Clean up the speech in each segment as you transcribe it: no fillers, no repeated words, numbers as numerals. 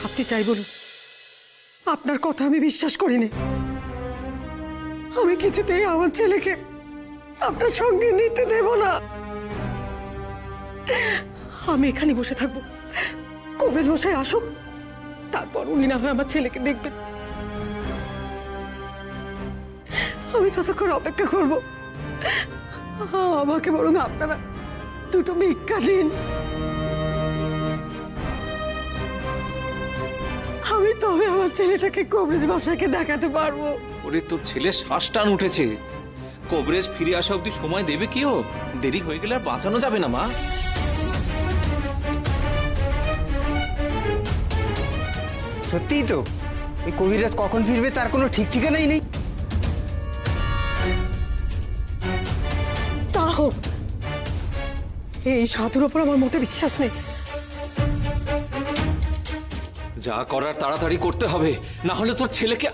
আপনি চাই বলুন, আপনার কথা আমি বিশ্বাস করিনি। আমি কিছুতেই আমার ছেলেকে আপনার সঙ্গে নিতে দেব না। আমি এখানে বসে থাকবো, কবিরাজ মশাই আসুক, তারপর উনি না হয় আমার ছেলেকে দেখবেন। আমি ততক্ষণ অপেক্ষা করব। আমাকে বরং আপনারা দুটো ভিক্ষা দিন, আমি তবে আমার ছেলেটাকে কবিরাজ মশাইকে দেখাতে পারবো। ওরে তোর ছেলে শ্বাস টান উঠেছে, কবরেজ ফিরে আসা অব্দি সময় দেবে কি? ও দেরি হয়ে গেলে আর বাঁচানো যাবে না মা। সত্যিই তো, এই কবিরাজ কখন ফিরবে তার কোনো ঠিক ঠিকানাই নেই। তা হোক, এই সাধুর ওপর আমার মোটে বিশ্বাস নেই। যা করার তাড়াতাড়ি করতে হবে, না হলে তোর ছেলেকে।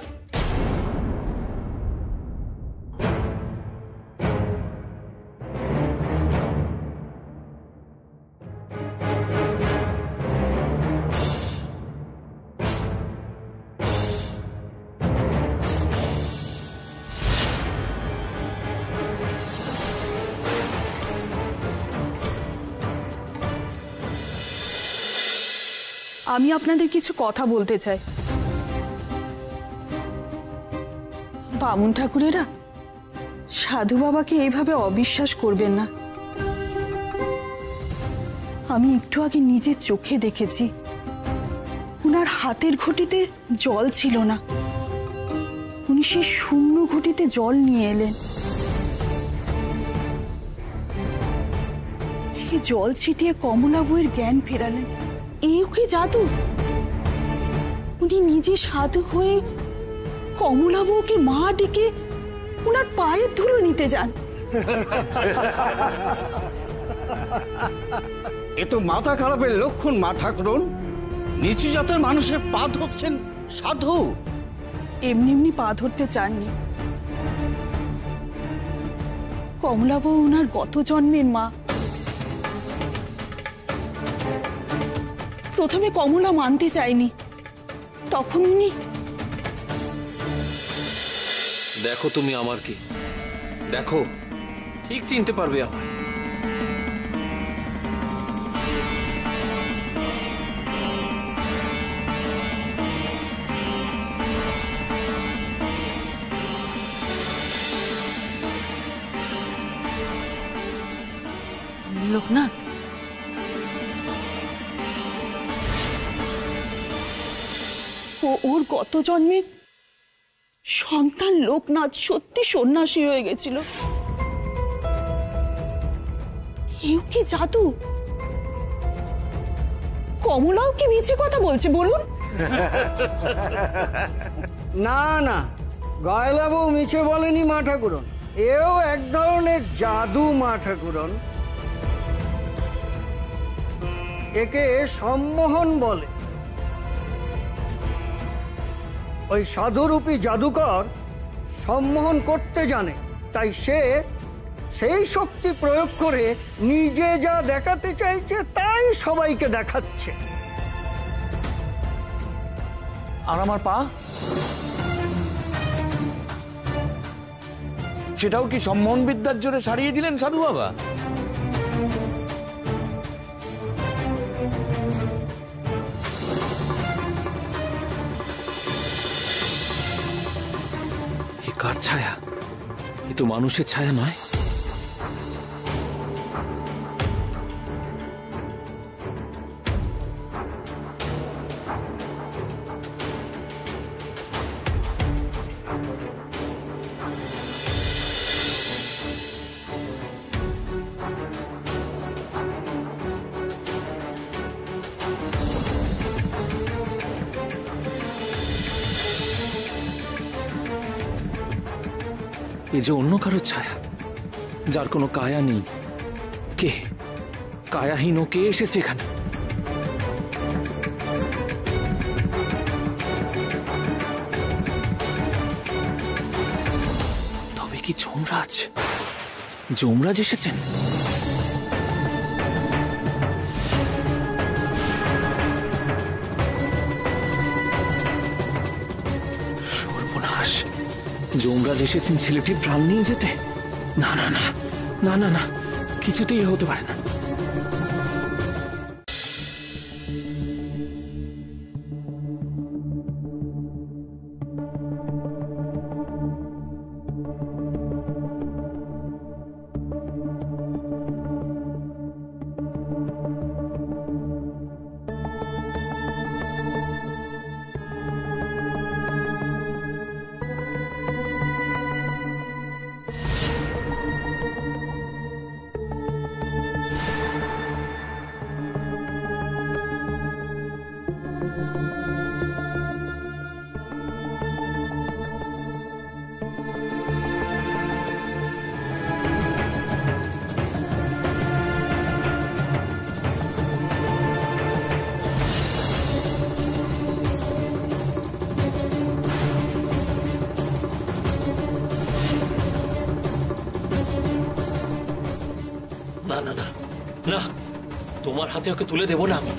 আমি আপনাদের কিছু কথা বলতে চাই। বামুন ঠাকুরেরা, সাধু বাবাকে এইভাবে অবিশ্বাস করবেন না। আমি একটু আগে নিজের চোখে দেখেছি, উনার হাতের ঘটিতে জল ছিল না, উনি সেই শূন্য ঘটিতে জল নিয়ে এলেন। সে জল ছিটিয়ে কমলা বউয়ের জ্ঞান ফেরালেন। এই কি জাদু? উনি নিজে সাধু হয়ে কমলা বউকে মা ডেকে উনার পায়ের ধুলো নিতে যান। এ তো মাথা খারাপের লক্ষণ মা ঠাকুরন। নিচু জাতের মানুষের পা ধরছেন সাধু। এমনি এমনি পা ধরতে চাননি। কমলা বউ উনার গত জন্মের মা। প্রথমে কমলা মানতে চায়নি, তখন উনি। দেখো তুমি আমার কি, দেখো ঠিক চিনতে পারবে আমার। লোকনাথ, ওর গত জন্মের সন্তান লোকনাথ সত্যি সন্ন্যাসী হয়ে গেছিল। এও কি জাদু? কমলাও কি মিছে কথা বলছে বলুন? না না, গয়লা বউ মিছে বলেনি মা ঠাকুরন। এও এক ধরনের জাদু মা ঠাকুরন। একে সম্মোহন বলে। ওই সাধুরূপী জাদুকর সম্মোহন করতে জানে, তাই সে সেই শক্তি প্রয়োগ করে নিজে যা দেখাতে চাইছে তাই সবাইকে দেখাচ্ছে। আর আমার পা, সেটাও কি সম্মোহন বিদ্যার জোরে সারিয়ে দিলেন সাধু বাবা? কার ছায়া? এ তো মানুষের ছায়া নয়। এ যে অন্য কারো ছায়া, যার কোনো কায়া নেই। কে কায়াহীন? কে এসেছে এখানে? তবে কি যমরাজ? যমরাজ এসেছেন? যমরাজ এসেছেন ছেলেটির প্রাণ নিয়ে যেতে? না না না না না না, কিছুতেই হতে পারে না। না না না না, তোমার হাতে ওকে তুলে দেব না আমি।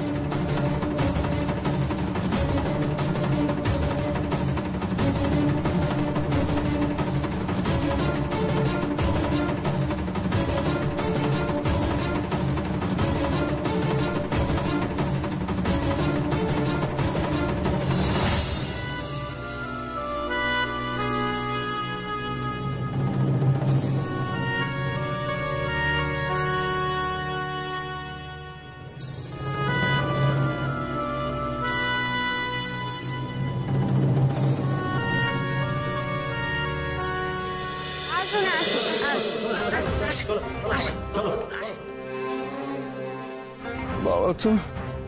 বাবা তো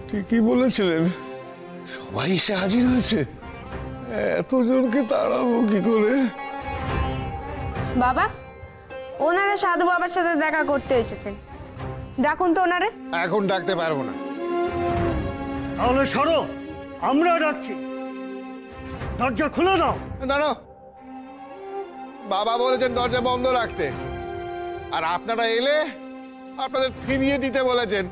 ঠিকই বলেছিলেন, সবাই এসে হাজির হয়েছে। এতজনকে তাড়াবো কি করে? বাবা, ওনারা সাধু বাবার সাথে দেখা করতে এসেছেন, ডাকুন তো ওনারে। এখন ডাকতে পারবো না। তাহলে সরো, আমরা ডাকছি, দরজা খুলে দাও। দাঁড়াও, বাবা বলেছেন দরজা বন্ধ রাখতে, আর আপনারা এলে আপনাদের ফিরিয়ে দিতে বলেছেন।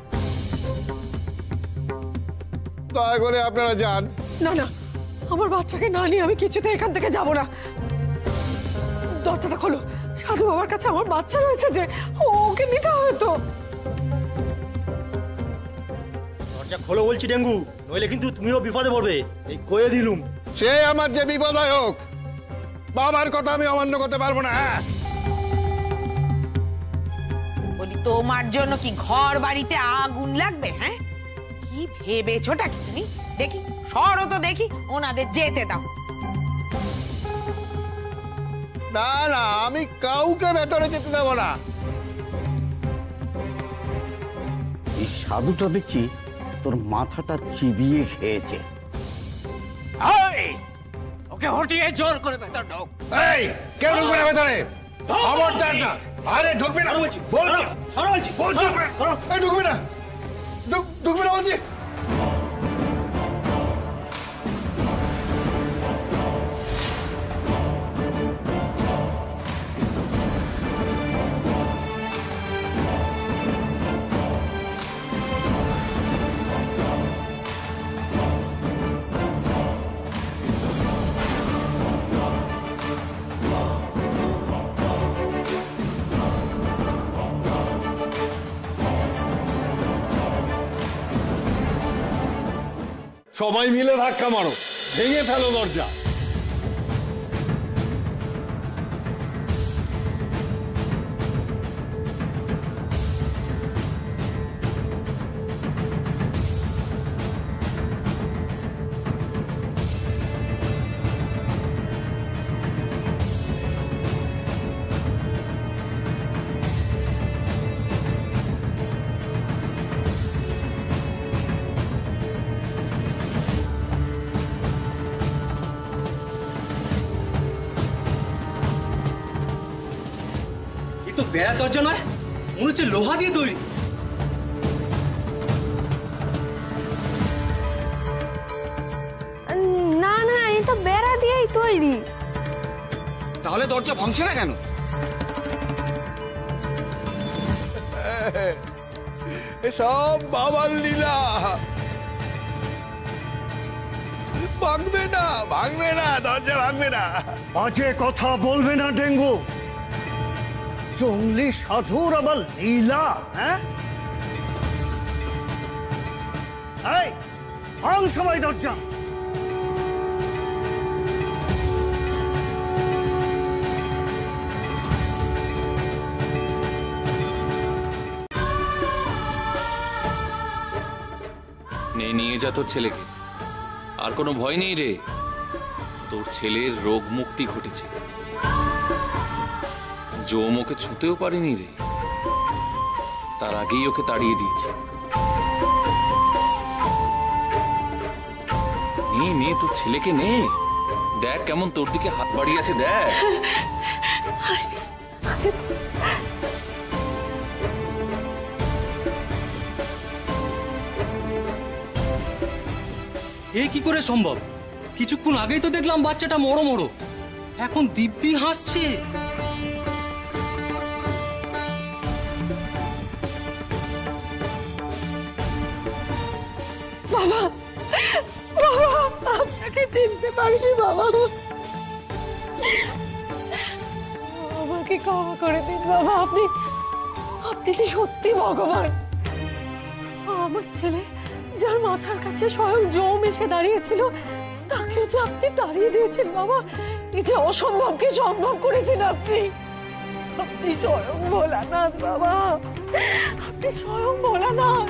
দয়া করে আপনারা যান। না না, আমার বাচ্চাকে না নিয়ে আমি কিছুতে এখান থেকে যাব না। দরজাটা খোলো, সাধু বাবার কাছে আমার বাচ্চা রয়েছে যে, ওকে নিতে হবে তো। দরজা খোলো বলছি ডেঙ্গু, নইলে কিন্তু তুমিও বিপদে পড়বে, এই কয়ে দিলুম। সে আমার যে বিপদ হোক, বাবার কথা আমি অমান্য করতে পারবো না। হ্যাঁ, বলি তোমার জন্য কি ঘর বাড়িতে আগুন লাগবে? হ্যাঁ, কি ভেবেছোটা কি তুমি? দেখি সরো তো দেখি, ওনাদের যেতে দাও। না না, আমি কাউকে ভেতরে যেতে দেবো না। এই সাধুটা দেখছি তোর মাথাটা চিবিয়ে খেয়েছে। ওকে হটিয়ে জোর করে ভেতর ঢোক। এই, কেউ ঢুকবে না ভেতরে, খবরদার না। আরে ঢুকবে না বলছি, সরো বলছি, ঢুকবে না, ঢুকবে না বলছি। সবাই মিলে ধাক্কা মারো, ভেঙে ফেলো দরজা। তো বেড়া দরজা নয়, মনে হচ্ছে লোহা দিয়ে তৈরি। না না, এই তো বেড়া দিয়েই তৈরি। তাহলে দরজা ভাঙছে না কেন? সব বাবার লীলা। ভাঙবে না, ভাঙবে না, দরজা ভাঙবে না। বাজে কথা বলবে না ডেঙ্গু। জঙ্গলি সাধুর আবার লীলা, হ্যাঁ? এই ভাঙ সবাই দরজা। নিয়ে যা তোর ছেলেকে, আর কোনো ভয় নেই রে। তোর ছেলের রোগ মুক্তি ঘটেছে, জম ওকে ছুঁতেও পারিনি রে, তার আগেই ওকে তাড়িয়ে দিয়েছি। নে তোর ছেলেকে নে, দেখ কেমন তোর দিকে হাত বাড়িয়ে আছে, দেখ। এ কি করে সম্ভব? কিছুক্ষণ আগেই তো দেখলাম বাচ্চাটা মরো মরো, এখন দিব্যি হাসছে। বাবা, বাবা, আপনাকে চিনতে পারিনি বাবা। আমাকে ক্ষমা করে দিন বাবা। আপনি যে সত্যি ভগবান। আমার ছেলে যার মাথার কাছে স্বয়ং জম এসে দাঁড়িয়েছিল, তাকেও যে আপনি দাঁড়িয়ে দিয়েছেন বাবা। এই যে অসম্ভবকে সম্ভব করেছেন আপনি। আপনি স্বয়ং ভোলানাথ বাবা, আপনি স্বয়ং ভোলানাথ।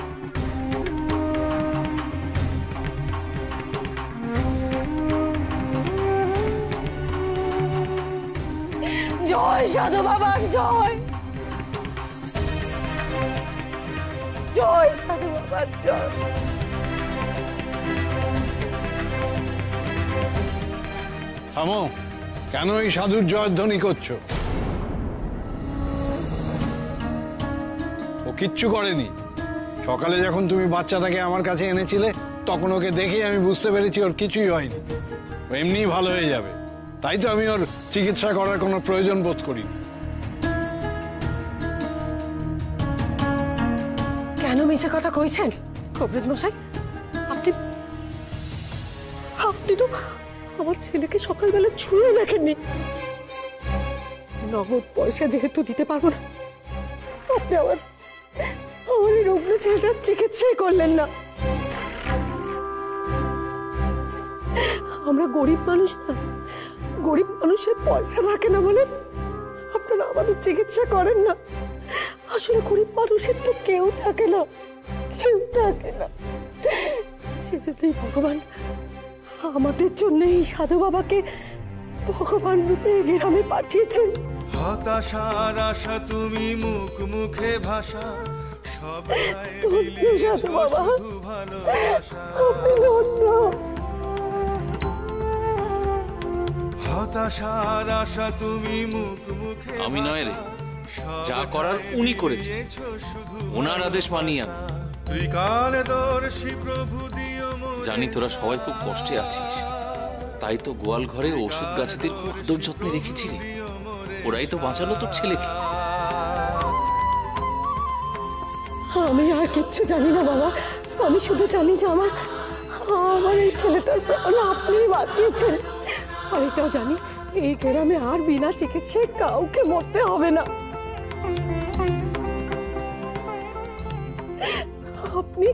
জয় সাধু বাবার জয়, জয় সাধু বাবার জয়। থামো, কেন এই সাধুর জয়ধ্বনি করছো? ও কিচ্ছু করেনি। সকালে যখন তুমি বাচ্চাটাকে আমার কাছে এনেছিলে, তখন ওকে দেখেই আমি বুঝতে পেরেছি ওর কিছুই হয়নি, ও এমনিই ভালো হয়ে যাবে। তাই তো আমি ওর চিকিৎসা করার কোনো প্রয়োজন বোধ করি। কেন মিছে কথা কইছেন কবিরাজ মশাই? আপনি তো আমার ছেলেকে সকালবেলা ছুঁয়ে দেখেননি। নগদ পয়সা যেহেতু দিতে পারবো না, আপনি আমার রুগ্ন ছেলেটার চিকিৎসাই করলেন না। আমরা গরিব মানুষ না, গরিব মানুষের পয়সা থাকে না বলে আপনারা আমাদের চিকিৎসা করেন না। আসলে গরিব মানুষের তো কেউ থাকে না, কেউ থাকে না। সেজন্যই ভগবান আমাদের জন্য এই সাধু বাবাকে ভগবান রূপে গ্রামে পাঠিয়েছেন। হতাশার আশা তুমি মুখ মুখে ভাষা, সব সাধু বাবা, হতাশার আশা তুমি মুখ মুখে। আমি নয় রে, যা করার উনি করেছে, ওনার আদেশ মানি আমি। জানি তোরা সবাই খুব কষ্টে আছিস, তাই তো গোয়াল ঘরে ওষুধ গাছেদের খুব আদর যত্নে রেখেছি রে। ওরাই তো বাঁচালো তোর ছেলেকে। আমি আর কিচ্ছু জানি না বাবা, আমি শুধু জানি যে আমার এই ছেলেটার প্রাণ আপনি বাঁচিয়েছেন। আর এটাও জানি এই গ্রামে আর বিনা চিকিৎসায় কাউকে মরতে হবে না। আপনি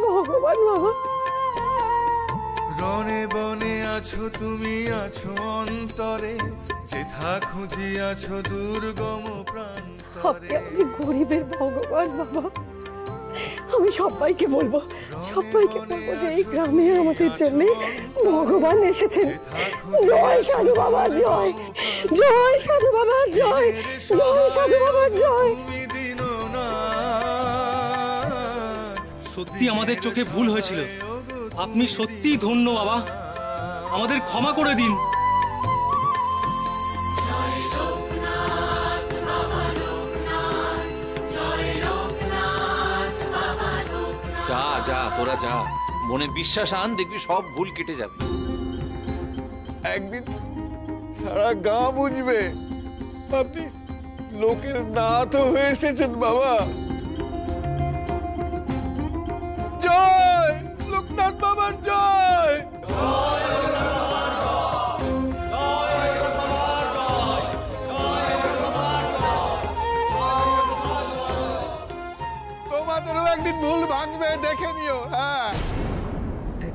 ভগবান বাবা। রনে বনে আছো তুমি, আছো অন্তরে, যেথা খুঁজি আছো দুর্গম প্রান্তরে। আপনি গরিবের ভগবান বাবা। আমি সবাইকে বলবো যে এই গ্রামে আমাদের জন্য ভগবান এসেছেন। জয় সাধু বাবার জয়, জয় সাধু বাবার জয়, জয় সাধু বাবার জয়। সত্যি আমাদের চোখে ভুল হয়েছিল, আপনি সত্যিই ধন্য বাবা, আমাদের ক্ষমা করে দিন। যা যা, তোরা যা, মনে বিশ্বাস আন, দেখবি সব ভুল কেটে যাবে। একদিন সারা গাঁ বুঝবে আপনি লোকের নাথ হয়ে এসেছেন বাবা। জয় লোকনাথ বাবার জয়।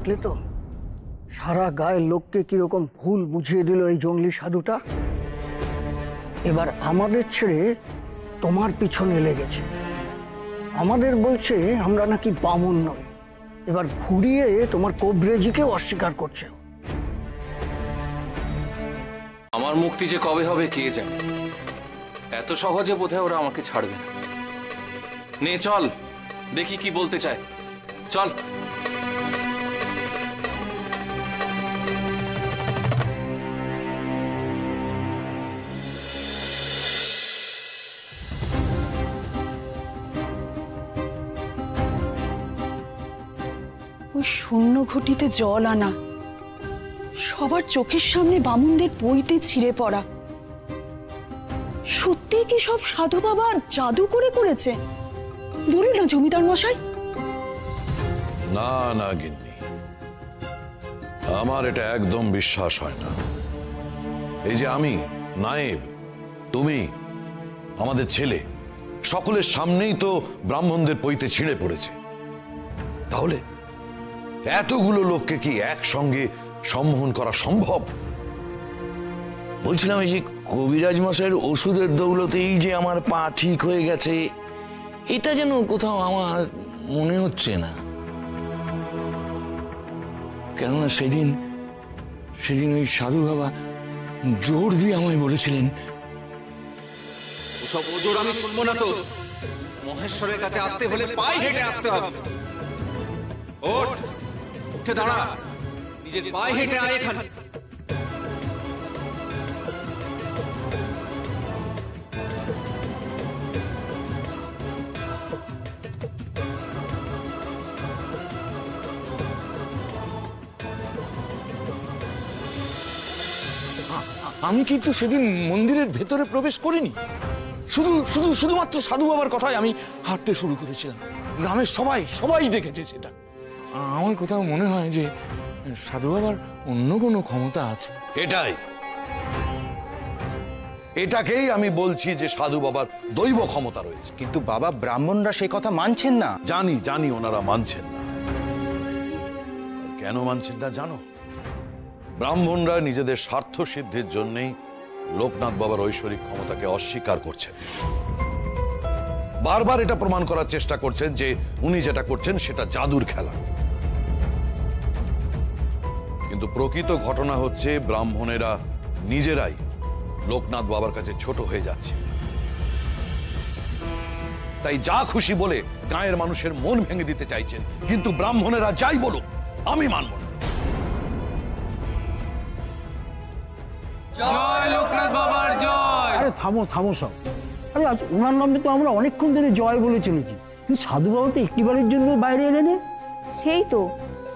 দেখলে তো সারা গায়ের লোককে কিরকম ভুল বুঝিয়ে দিল এই জঙ্গলি সাধুটা। এবার আমাদের ছেড়ে তোমার পিছনে লেগেছে, আমাদের বলছে আমরা নাকি বামুন নই, এবার ঘুরিয়ে তোমার কবরেজিকেও অস্বীকার করছে। আমার মুক্তি যে কবে হবে কে জানে, এত সহজে বোধহয় ওরা আমাকে ছাড়বে না। নে চল দেখি কি বলতে চায়, চল। ওই শূন্য ঘটিতে জল আনা, সবার চোখের সামনে বামুনদের পইতে ছিঁড়ে পড়া, সত্যি কি সব সাধু বাবা জাদু করেছে? বলি না জমিদার মশাই। না না গিন্নি, আমার এটা একদম বিশ্বাস হয় না। এই যে আমি, নায়েব, তুমি, আমাদের ছেলে, সকলের সামনেই তো ব্রাহ্মণদের পইতে ছিঁড়ে পড়েছে। তাহলে এতগুলো লোককে কি একসঙ্গে সম্মোহন করা সম্ভব? বলছিলাম এই যে কবিরাজ মশাইয়ের ওষুধের দৌলতেই যে আমার পা ঠিক হয়ে গেছে, এটা যেন কোথাও আমার মনে হচ্ছে না। কেননা সেদিন ওই সাধু বাবা জোর দিয়ে আমায় বলেছিলেন। ওসব ওজোর আমি শুনবো না তো। মহেশ্বরের কাছে আসতে হলে পায়ে হেঁটে আসতে হবে। ওঠ, উঠে দাঁড়া, নিজের পায়ে হেঁটে আয় এখানে। আমি কিন্তু সেদিন মন্দিরের ভেতরে প্রবেশ করিনি, শুধুমাত্র সাধু বাবার কথায় আমি হাঁটতে শুরু করেছিলাম। গ্রামের সবাই দেখেছে সেটা। আমার কোথাও মনে হয় যে সাধু বাবার অন্য কোনো ক্ষমতা আছে। এটাকেই আমি বলছি যে সাধু বাবার দৈব ক্ষমতা রয়েছে। কিন্তু বাবা, ব্রাহ্মণরা সেই কথা মানছেন না। জানি ওনারা মানছেন না। কেন মানছেন না জানো? ব্রাহ্মণরা নিজেদের স্বার্থ সিদ্ধির জন্যই লোকনাথ বাবার ঐশ্বরিক ক্ষমতাকে অস্বীকার করছেন। বারবার এটা প্রমাণ করার চেষ্টা করছেন যে উনি যেটা করছেন সেটা জাদুর খেলা। কিন্তু প্রকৃত ঘটনা হচ্ছে ব্রাহ্মণেরা নিজেরাই লোকনাথ বাবার কাছে ছোট হয়ে যাচ্ছে। তাই যা খুশি বলে গায়ের মানুষের মন ভেঙে দিতে চাইছেন, কিন্তু ব্রাহ্মণেরা যাই বলুক আমি মানব না। জয় লোকনাথ বাবার জয়। আরে থামো সব। আরে ওনার নামে তো আমরা অনেকক্ষণ ধরে জয় বলে চলেছি, কিন্তু সাধু বাবা তো একটিবারের জন্য বাইরে এলেন। সেই তো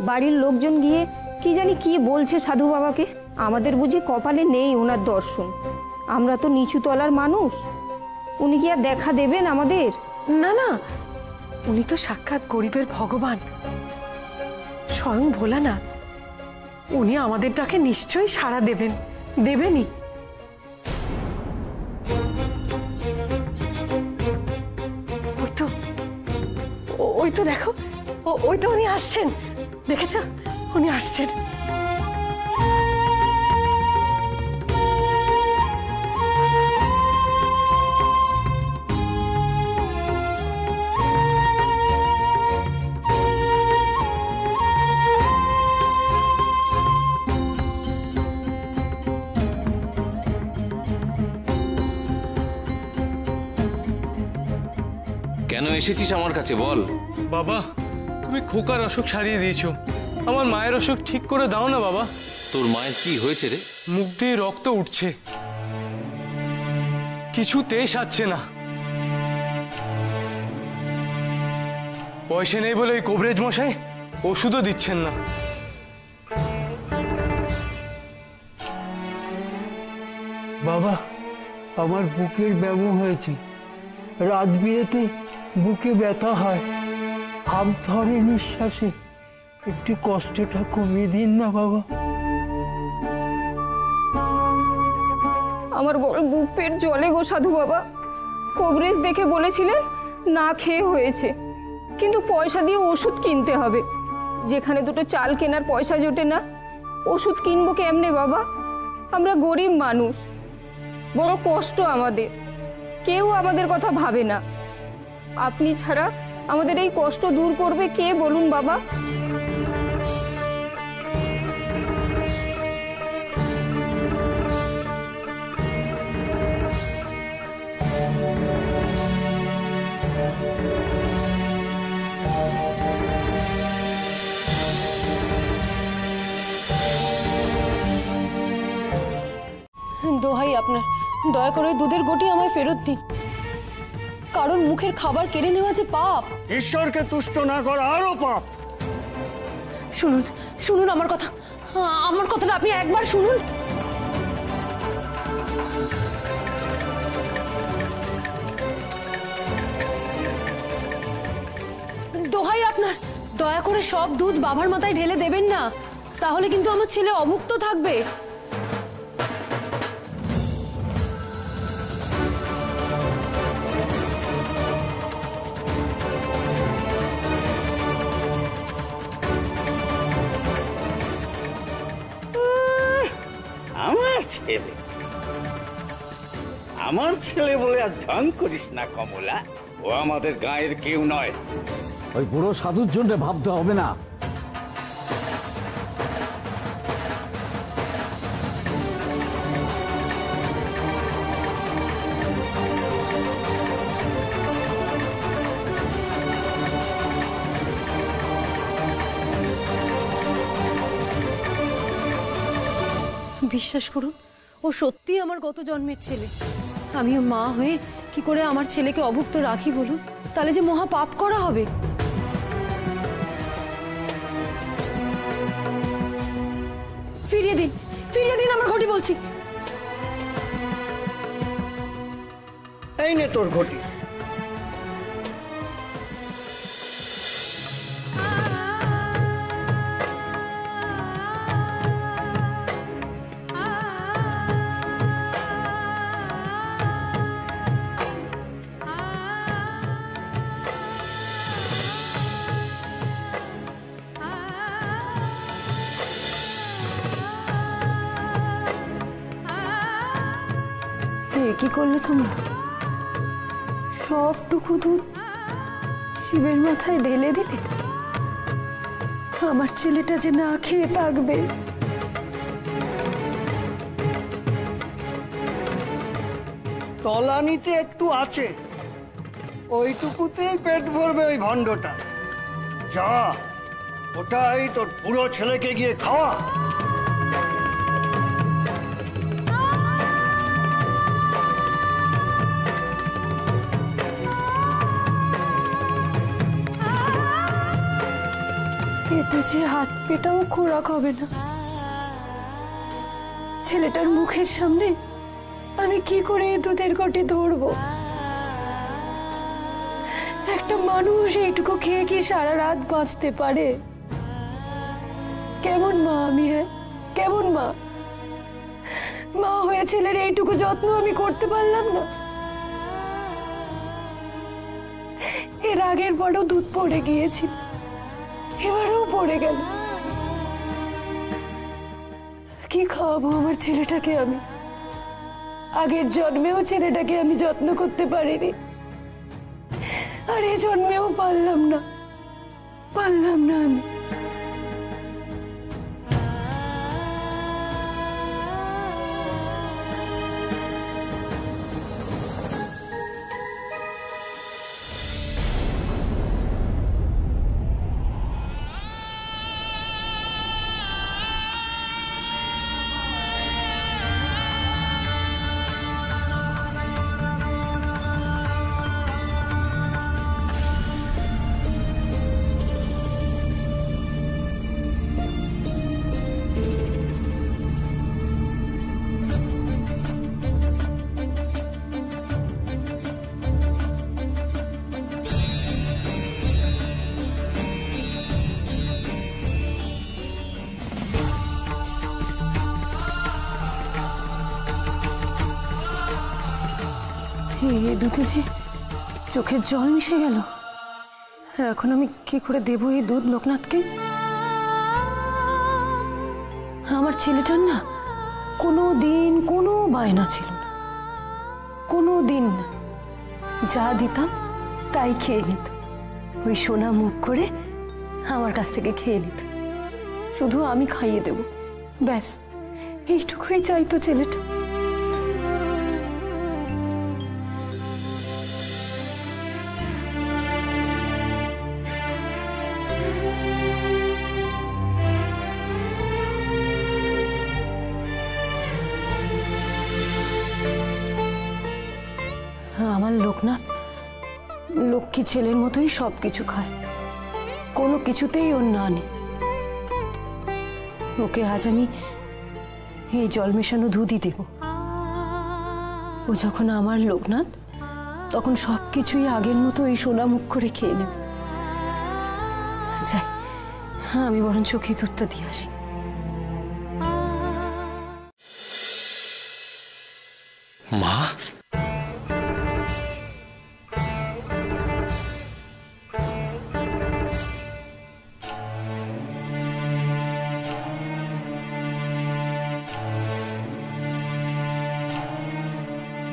বাড়ির লোকজন গিয়ে কি জানি কি বলছে সাধু বাবাকে। আমাদের বুঝি কপালে নেই ওনার দর্শন। আমরা তো নিচু তলার মানুষ, উনি কি আর দেখা দেবেন আমাদের? না, উনি তো সাক্ষাৎ গরিবের ভগবান, স্বয়ং ভোলানাথ। উনি আমাদের ডাকে নিশ্চয়ই সাড়া দেবেনই। ওই তো দেখো, ওই তো উনি আসছেন, দেখেছ? উনি আসছেন। কেন এসেছিস আমার কাছে বল? বাবা, তুমি খোকার অসুখ সারিয়ে দিয়েছো, আমার মায়ের অসুখ ঠিক করে দাও না বাবা। তোর মায়ের কি হয়েছে রে? মুখ দিয়ে রক্ত উঠছে, কিছুতেই সারছে না। পয়সা নেই বলে ওই কবরেজ মশাই ওষুধও দিচ্ছেন না। বাবা, আমার বুকের ব্যামো হয়েছে, রাত বিরেতে বুকে ব্যথা হয়, হাত ধরে নিঃশ্বাসে, একটু কষ্টটা কমিয়ে দিন না বাবা। আমার বড় বুক পেট জ্বলে গো সাধু বাবা। কবরেজ দেখে বলেছিলেন না খেয়ে হয়েছে, কিন্তু পয়সা দিয়ে ওষুধ কিনতে হবে। যেখানে দুটো চাল কেনার পয়সা জোটে না, ওষুধ কিনবো কেমনে বাবা? আমরা গরিব মানুষ, বড় কষ্ট আমাদের, কেউ আমাদের কথা ভাবে না। আপনি ছাড়া আমাদের এই কষ্ট দূর করবে কে বলুন বাবা? দোহাই আপনার, দয়া করে দুধের ঘটি আমায় ফেরত দিন। কারণ মুখের খাবার কেড়ে নেওয়া যে পাপ। ঈশ্বরকে তুষ্ট না করা আরো পাপ। শুনুন শুনুন আমার কথা, আমার কথাটা আপনি একবার শুনুন। দোহাই আপনার, দয়া করে সব দুধ বাবার মাথায় ঢেলে দেবেন না, তাহলে কিন্তু আমার ছেলে অভুক্ত থাকবে। আমার ছেলে বলে আর ঢং করিস না কমলা, ও আমাদের গায়ের কেউ নয়। ওই বুড়ো সাধুর জন্য ভাবতে হবে না। বিশ্বাস করুন, ও সত্যিই আমার গত জন্মের ছেলে। আমিও মা হয়ে কি করে আমার ছেলেকে অভুক্ত রাখি বলুন? তাহলে যে মহা পাপ করা হবে। ফিরিয়ে দিন, ফিরিয়ে দিন আমার ঘটি বলছি। এই নে তোর ঘটি। কি করলে তোমরা? সবটুকু দুধ শিবের মাথায় ঢেলে দিলে? আমার ছেলেটা যে না খেয়ে থাকবে। তলানিতে একটু আছে, ওইটুকুতেই পেট ভরবে ওই ভণ্ডটা। যা, ওটাই তোর পুরো ছেলেকে গিয়ে খাওয়া। এতে যে হাত পেটাও খোরাক হবে না। ছেলেটার মুখের সামনে আমি কি করে এই দুধের ঘটি ধরবো? একটা মানুষ এইটুকু খেয়ে কি সারা রাত বাঁচতে পারে? কেমন মা আমি, হ্যাঁ কেমন মা? মা হয়ে ছেলের এইটুকু যত্ন আমি করতে পারলাম না। এর আগের বড় দুধ পড়ে গিয়েছিল, এবারেও পড়ে গেল। কি খাওয়াবো আমার ছেলেটাকে আমি? আগের জন্মেও ছেলেটাকে আমি যত্ন করতে পারিনি, আর এই জন্মেও পারলাম না আমি। এই দুধে যে চোখের জল মিশে গেল। এখন আমি কি করে দেবো এই দুধ লোকনাথকে? আমার ছেলেটার না কোনো দিন কোনো বায়না ছিল না, কোনো দিন না। যা দিতাম তাই খেয়ে নিত, ওই সোনা মুখ করে আমার কাছ থেকে খেয়ে নিত। শুধু আমি খাইয়ে দেব, ব্যাস এইটুকুই চাইতো ছেলেটা। আমার লোকনাথ লক্ষ্মী ছেলের মতোই সবকিছু খায়, কোনো কিছুতেই ওর না নেই। ওকে আজ আমি এই জল মেশানো দুধই দেব। ও যখন আমার লোকনাথ তখন সবকিছুই আগের মতো ওই সোনা মুখ করে খেয়ে নেবে। যাই, আমি বরং চোখে দুধটা দিয়ে আসি। মা,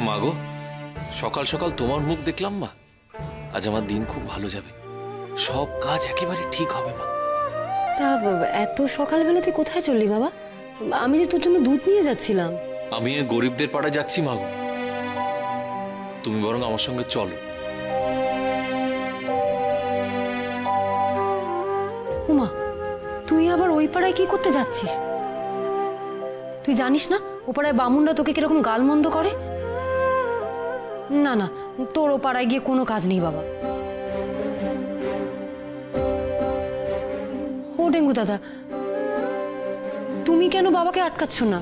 মাগো, সকাল সকাল তোমার মুখ দেখলাম মা, আজ আমার দিন খুব ভালো যাবে, সব কাজ একেবারে ঠিক হবে মা। তা এত সকালবেলা তুই কোথায় চললি বাবা? আমি যে তোর জন্য দুধ নিয়ে যাচ্ছিলাম। আমি এই গরিবদের পাড়ায় যাচ্ছি মাগো, তুমি বরং আমার সঙ্গে চলো। উমা, তুই আবার ওই পাড়ায় কি করতে যাচ্ছিস? তুই জানিস না ও পাড়ায় বামুনরা তোকে কিরকম গালমন্দ করে? না না, তোর ও পাড়ায় গিয়ে কোনো কাজ নেই বাবা। ও ডেঙ্গু দাদা, তুমি কেন বাবাকে আটকাচ্ছ না?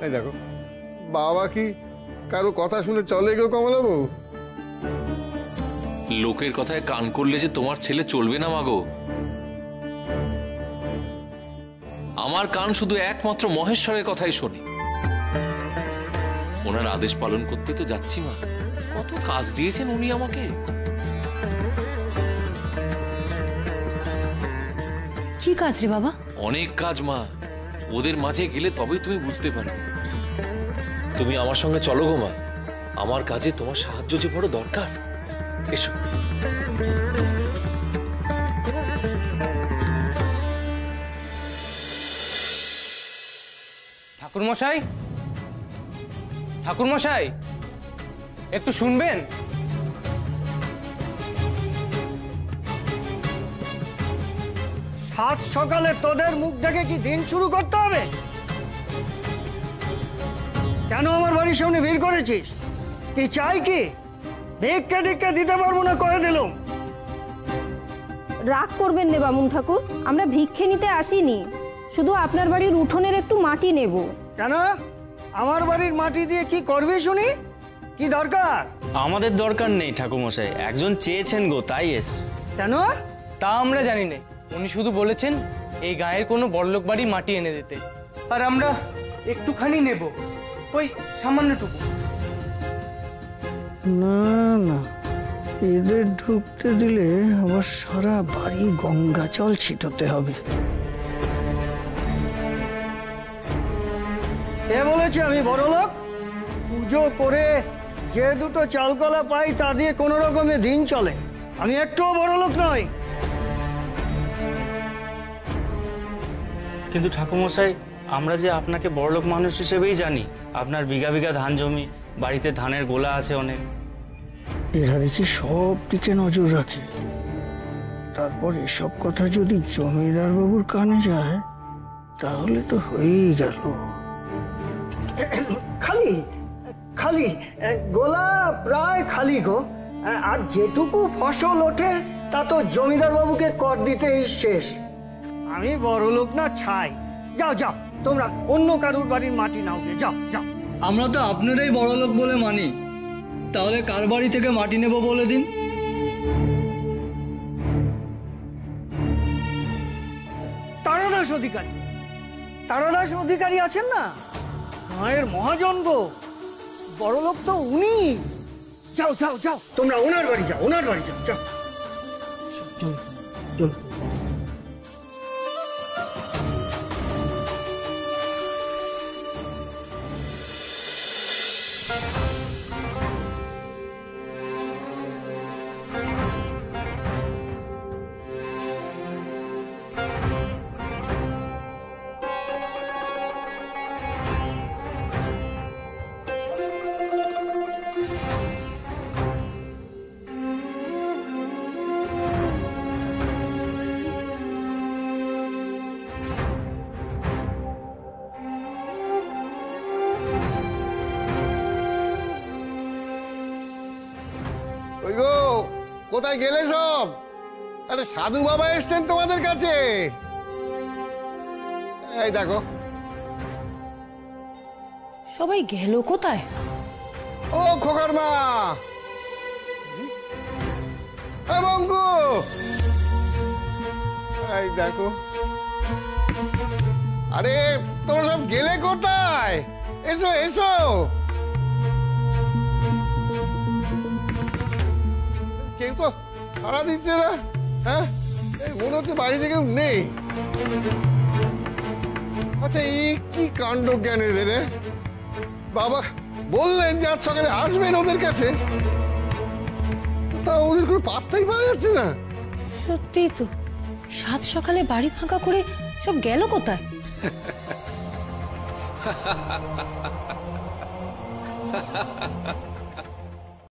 এই দেখো, বাবা কি কারো কথা শুনে চলে গো কমলা বউ? লোকের কথায় কান করলে যে তোমার ছেলে চলবে না মাগো। আমার কান শুধু একমাত্র মহেশ্বরের কথাই শোনে। ওনার আদেশ পালন করতে তো যাচ্ছি মা, কত কাজ দিয়েছেন উনি আমাকে। কি কাজ রে বাবা? অনেক কাজ মা, ওদের মাঝে গেলে তবেই তুমি বুঝতে পারবে। তুমি আমার সঙ্গে চলো গো মা, আমার কাজে তোমার সাহায্য যে বড় দরকার। এসো। ঠাকুরমশাই, ঠাকুরমশাই, একটু শুনবেন? সাত সকালে তোদের মুখ দেখে কি দিন শুরু করতে হবে? কেন আমার বাড়ির সামনে ভিড় করেছিস? কি চাই? কি ভিক্ষা টিক্ষা দিতে পারবো না করে দিলুম। রাগ করবেন না বামুন ঠাকুর, আমরা ভিক্ষে নিতে আসিনি, শুধু আপনার বাড়ির উঠোনের একটু মাটি নেব। কেন? আমার বাড়ির মাটি দিয়ে কি করবি শুনি? কি দরকার? আমাদের দরকার নেই ঠাকুরমশাই, একজন চেয়েছেন গো, তাই এস। কেন? তা আমরা জানি না, উনি শুধু বলেছেন এই গায়ের কোনো বড়লোক বাড়ি মাটি এনে দিতে, আর আমরা একটুখানি নেব, ওই সামান্যটুকু। না না, এদের ঢুকতে দিলে আবার সারা বাড়ি গঙ্গা জল ছিটাতে হবে। কে বলেছে আমি বড় লোক? পুজো করে যে দুটো চালকলা পাই তা দিয়ে কোনো রকমে দিন চলে, আমি একটুও বড় লোক নই। কিন্তু ঠাকুরমশাই, আমরা যে আপনাকে বড়লোক মানুষ হিসেবেই জানি। আপনার বিঘা বিঘা ধান জমি, বাড়িতে ধানের গোলা আছে অনেক। এরা দেখি সব দিকে নজর রাখে, তারপর এসব কথা যদি জমিদার বাবুর কানে যায় তাহলে তো হয়েই গেল। খালি খালি গোলা প্রায় খালি গো, আর যেটুকু ফসল ওঠে তা তো জমিদার বাবুকে কর দিতেই শেষ। আমি বড় লোক না ছাই। যাও যাও, তোমরা অন্য কারুর বাড়ির মাটি নাও গে, যাও যাও। আমরা তো আপনারাই বড় লোক বলে মানি, তাহলে কার বাড়ি থেকে মাটি নেব বলে দিন। তারাদাস অধিকারী, তারাদাস অধিকারী আছেন না, গায়ের মহাজন গো, বড় লোক তো উনি। যাও যাও যাও, তোমরা ওনার বাড়ি যাও, ওনার বাড়ি যাও, যাও। চল চল। কোথায় গেলে সব? আরে সাধু বাবা এসছেন তোমাদের কাছে। এই দেখো। সবাই গেল কোথায়? ও খোকার মা, বঙ্কু, এই দেখো। আরে তোমরা সব গেলে কোথায়? এসো এসো। কেউ তো সাড়া দিচ্ছে না। হ্যাঁ, মনে হচ্ছে বাড়িতে কেউ নেই। আচ্ছা, এই কি কাণ্ড জ্ঞান এদের? বাবা বললেন যে আজ সকালে আসবেন ওদের কাছে, তা ওদের কোনো পাত্তাই পাওয়া যাচ্ছে না। সত্যি তো, সাত সকালে বাড়ি ফাঁকা করে সব গেল কোথায়?